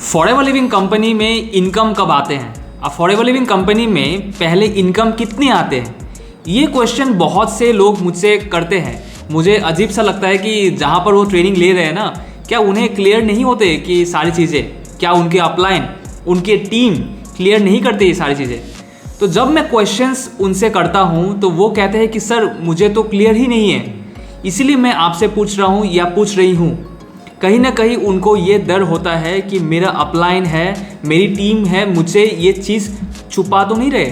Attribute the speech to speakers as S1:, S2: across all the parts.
S1: Forever living company में income कब आते हैं? अब फॉरएवर लिविंग कंपनी में पहले इनकम कितने आते हैं? ये क्वेश्चन बहुत से लोग मुझसे करते हैं। मुझे अजीब सा लगता है कि जहाँ पर वो ट्रेनिंग ले रहे हैं ना, क्या उन्हें क्लियर नहीं होते कि सारी चीज़ें? क्या उनके अपलाइन, उनके टीम क्लियर नहीं करते ये सारी चीज़ें? तो जब मैं क्वेश्चंस उनसे करता हूँ तो वो कहते हैं कि सर मुझे तो क्लियर ही नहीं है, इसीलिए मैं आपसे पूछ रहा हूँ या पूछ रही हूँ। कहीं ना कहीं उनको ये डर होता है कि मेरा अपलाइन है, मेरी टीम है, मुझसे ये चीज़ छुपा तो नहीं रहे।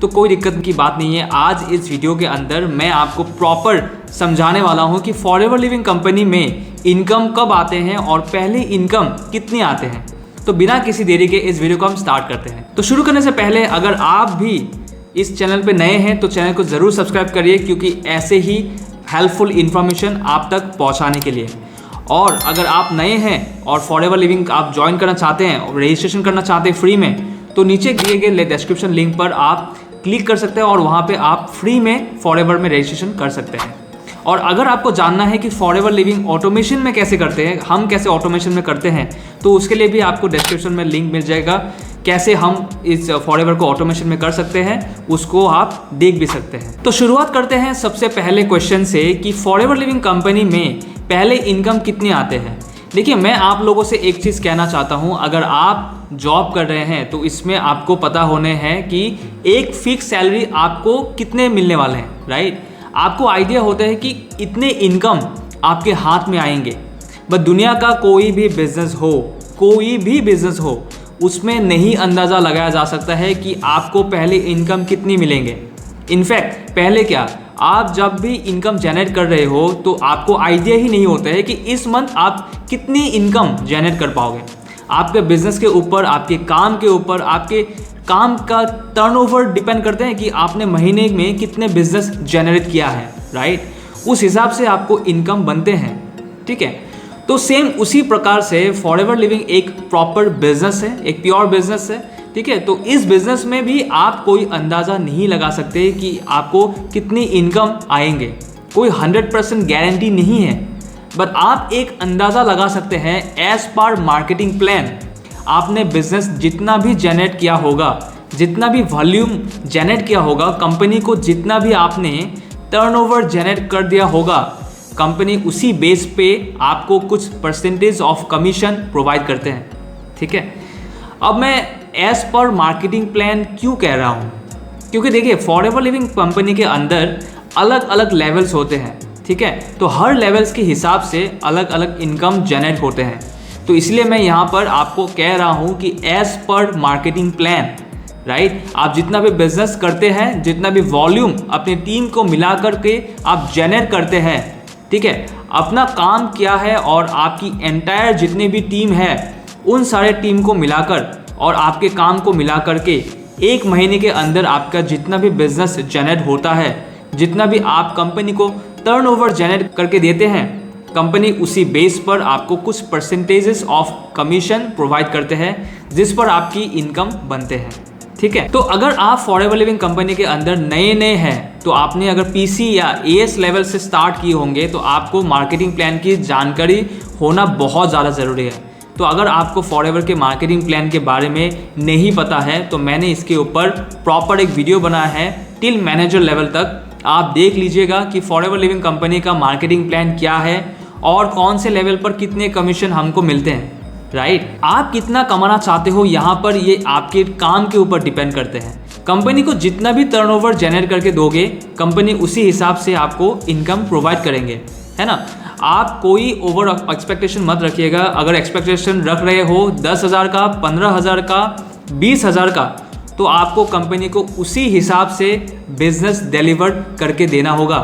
S1: तो कोई दिक्कत की बात नहीं है। आज इस वीडियो के अंदर मैं आपको प्रॉपर समझाने वाला हूँ कि फॉरएवर लिविंग कंपनी में इनकम कब आते हैं और पहले इनकम कितने आते हैं। तो बिना किसी देरी के इस वीडियो को हम स्टार्ट करते हैं। तो शुरू करने से पहले अगर आप भी इस चैनल पे नए हैं तो चैनल को ज़रूर सब्सक्राइब करिए, क्योंकि ऐसे ही हेल्पफुल इन्फॉर्मेशन आप तक पहुँचाने के लिए। और अगर आप नए हैं और फॉरएवर लिविंग आप ज्वाइन करना चाहते हैं और रजिस्ट्रेशन करना चाहते हैं फ्री में, तो नीचे दिए गए डिस्क्रिप्शन लिंक पर आप क्लिक कर सकते हैं और वहाँ पे आप फ्री में फॉरएवर में रजिस्ट्रेशन कर सकते हैं। और अगर आपको जानना है कि फॉरएवर लिविंग ऑटोमेशन में कैसे करते हैं, हम कैसे ऑटोमेशन में करते हैं, तो उसके लिए भी आपको डिस्क्रिप्शन में लिंक मिल जाएगा। कैसे हम इस फॉरएवर को ऑटोमेशन में कर सकते हैं, उसको आप देख भी सकते हैं। तो शुरुआत करते हैं सबसे पहले क्वेश्चन से कि फॉरएवर लिविंग कंपनी में पहले इनकम कितने आते हैं। देखिए, मैं आप लोगों से एक चीज़ कहना चाहता हूँ। अगर आप जॉब कर रहे हैं तो इसमें आपको पता होने हैं कि एक फिक्स सैलरी आपको कितने मिलने वाले हैं, राइट। आपको आइडिया होता है कि इतने इनकम आपके हाथ में आएंगे। बट दुनिया का कोई भी बिजनेस हो उसमें नहीं अंदाज़ा लगाया जा सकता है कि आपको पहले इनकम कितनी मिलेंगे। इनफैक्ट पहले क्या, आप जब भी इनकम जनरेट कर रहे हो तो आपको आइडिया ही नहीं होता है कि इस मंथ आप कितनी इनकम जनरेट कर पाओगे। आपके बिजनेस के ऊपर, आपके काम के ऊपर, आपके काम का टर्नओवर डिपेंड करते हैं कि आपने महीने में कितने बिजनेस जनरेट किया है, राइट। उस हिसाब से आपको इनकम बनते हैं, ठीक है। तो सेम उसी प्रकार से फॉरएवर लिविंग एक प्रॉपर बिजनेस है, एक प्योर बिजनेस है, ठीक है। तो इस बिजनेस में भी आप कोई अंदाज़ा नहीं लगा सकते कि आपको कितनी इनकम आएंगे। कोई 100% गारंटी नहीं है, बट आप एक अंदाज़ा लगा सकते हैं एज पर मार्केटिंग प्लान। आपने बिजनेस जितना भी जनरेट किया होगा, जितना भी वॉल्यूम जनरेट किया होगा, कंपनी को जितना भी आपने टर्नओवर जनरेट कर दिया होगा, कंपनी उसी बेस पे आपको कुछ परसेंटेज ऑफ कमीशन प्रोवाइड करते हैं, ठीक है। अब मैं एज पर मार्केटिंग प्लान क्यों कह रहा हूँ, क्योंकि देखिए फॉरएवर लिविंग कंपनी के अंदर अलग अलग लेवल्स होते हैं, ठीक है। तो हर लेवल्स के हिसाब से अलग अलग इनकम जनरेट होते हैं। तो इसलिए मैं यहाँ पर आपको कह रहा हूँ कि as per marketing plan, right. आप जितना भी बिजनेस करते हैं, जितना भी वॉल्यूम अपनी टीम को मिला करके आप जनरेट करते हैं, ठीक है, अपना काम क्या है और आपकी एंटायर जितनी भी टीम है उन सारे टीम को मिलाकर और आपके काम को मिला करके एक महीने के अंदर आपका जितना भी बिजनेस जनरेट होता है, जितना भी आप कंपनी को टर्नओवर जनरेट करके देते हैं, कंपनी उसी बेस पर आपको कुछ परसेंटेजेस ऑफ कमीशन प्रोवाइड करते हैं, जिस पर आपकी इनकम बनते हैं, ठीक है। तो अगर आप फॉरएवर लिविंग कंपनी के अंदर नए हैं तो आपने अगर पीसी या एएस लेवल से स्टार्ट किए होंगे तो आपको मार्केटिंग प्लान की जानकारी होना बहुत ज़्यादा ज़रूरी है। तो अगर आपको फॉरएवर के मार्केटिंग प्लान के बारे में नहीं पता है तो मैंने इसके ऊपर प्रॉपर एक वीडियो बनाया है टिल मैनेजर लेवल तक। आप देख लीजिएगा कि फॉरएवर लिविंग कंपनी का मार्केटिंग प्लान क्या है और कौन से लेवल पर कितने कमीशन हमको मिलते हैं, राइट। आप कितना कमाना चाहते हो यहाँ पर ये आपके काम के ऊपर डिपेंड करते हैं। कंपनी को जितना भी टर्नओवर जनरेट करके दोगे, कंपनी उसी हिसाब से आपको इनकम प्रोवाइड करेंगे, है ना। आप कोई ओवर एक्सपेक्टेशन मत रखिएगा। अगर एक्सपेक्टेशन रख रहे हो 10,000 का, 15,000 का, 20,000 का, तो आपको कंपनी को उसी हिसाब से बिजनेस डिलीवर करके देना होगा।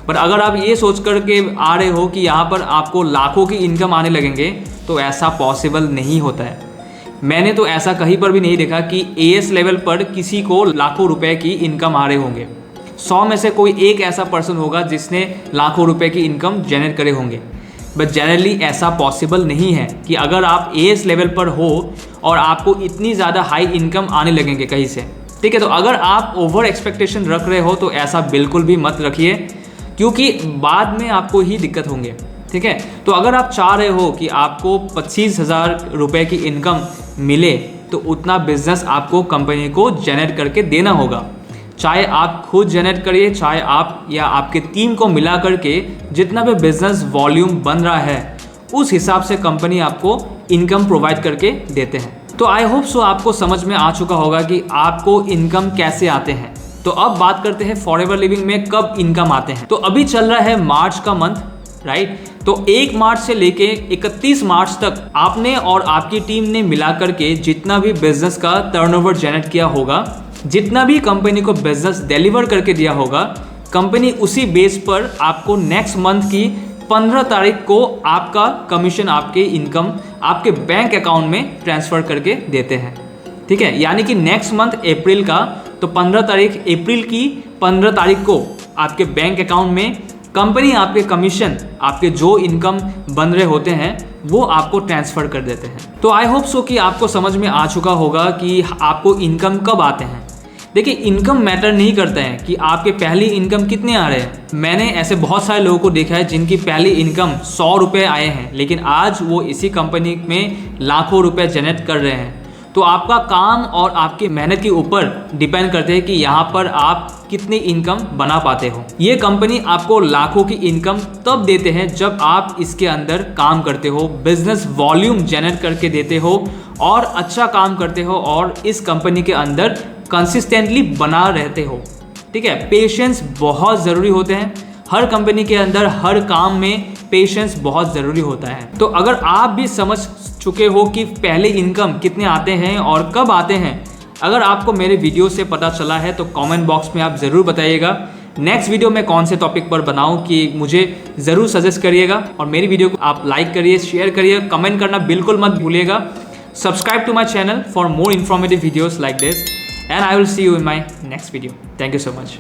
S1: पर अगर आप ये सोच कर के आ रहे हो कि यहाँ पर आपको लाखों की इनकम आने लगेंगे, तो ऐसा पॉसिबल नहीं होता है। मैंने तो ऐसा कहीं पर भी नहीं देखा कि एएस लेवल पर किसी को लाखों रुपए की इनकम आ रहे होंगे। 100 में से कोई एक ऐसा पर्सन होगा जिसने लाखों रुपए की इनकम जनरेट करे होंगे। बट जनरली ऐसा पॉसिबल नहीं है कि अगर आप एएस लेवल पर हो और आपको इतनी ज़्यादा हाई इनकम आने लगेंगे कहीं से, ठीक है। तो अगर आप ओवर एक्सपेक्टेशन रख रहे हो तो ऐसा बिल्कुल भी मत रखिए, क्योंकि बाद में आपको ही दिक्कत होंगे। ठीक है। तो अगर आप चाह रहे हो कि आपको 25,000 रुपये की इनकम मिले तो उतना बिजनेस आपको कंपनी को जनरेट करके देना होगा। चाहे आप खुद जनरेट करिए, चाहे आप या आपके टीम को मिला करके जितना भी बिजनेस वॉल्यूम बन रहा है उस हिसाब से कंपनी आपको इनकम प्रोवाइड करके देते हैं। तो आई होप सो आपको समझ में आ चुका होगा कि आपको इनकम कैसे आते हैं। तो अब बात करते हैं फॉरएवर लिविंग में कब इनकम आते हैं। तो अभी चल रहा है मार्च का मंथ, राइट। तो 1 मार्च से लेके 31 मार्च तक आपने और आपकी टीम ने मिला करके जितना भी बिजनेस का टर्नओवर जनरेट किया होगा, जितना भी कंपनी को बिजनेस डिलीवर करके दिया होगा, कंपनी उसी बेस पर आपको नेक्स्ट मंथ की 15 तारीख को आपका कमीशन, आपके इनकम आपके बैंक अकाउंट में ट्रांसफ़र करके देते हैं, ठीक है। यानी कि नेक्स्ट मंथ अप्रैल का, तो 15 तारीख अप्रैल की 15 तारीख को आपके बैंक अकाउंट में कंपनी आपके कमीशन, आपके जो इनकम बन रहे होते हैं वो आपको ट्रांसफ़र कर देते हैं। तो आई होप सो कि आपको समझ में आ चुका होगा कि आपको इनकम कब आते हैं। देखिए, इनकम मैटर नहीं करता है कि आपके पहली इनकम कितने आ रहे हैं। मैंने ऐसे बहुत सारे लोगों को देखा है जिनकी पहली इनकम 100 रुपये आए हैं, लेकिन आज वो इसी कंपनी में लाखों रुपए जनरेट कर रहे हैं। तो आपका काम और आपकी मेहनत के ऊपर डिपेंड करते हैं कि यहाँ पर आप कितनी इनकम बना पाते हो। ये कंपनी आपको लाखों की इनकम तब देते हैं जब आप इसके अंदर काम करते हो, बिजनेस वॉल्यूम जनरेट करके देते हो और अच्छा काम करते हो और इस कंपनी के अंदर कंसिस्टेंटली बना रहते हो, ठीक है। पेशेंस बहुत ज़रूरी होते हैं हर कंपनी के अंदर, हर काम में पेशेंस बहुत ज़रूरी होता है। तो अगर आप भी समझ चुके हो कि पहले इनकम कितने आते हैं और कब आते हैं, अगर आपको मेरे वीडियो से पता चला है तो कमेंट बॉक्स में आप ज़रूर बताइएगा नेक्स्ट वीडियो में कौन से टॉपिक पर बनाऊं कि मुझे ज़रूर सजेस्ट करिएगा। और मेरी वीडियो को आप लाइक करिए, शेयर करिए, कमेंट करना बिल्कुल मत भूलिएगा। Subscribe to my channel for more informative videos like this, and I will see you in my next video. Thank you so much.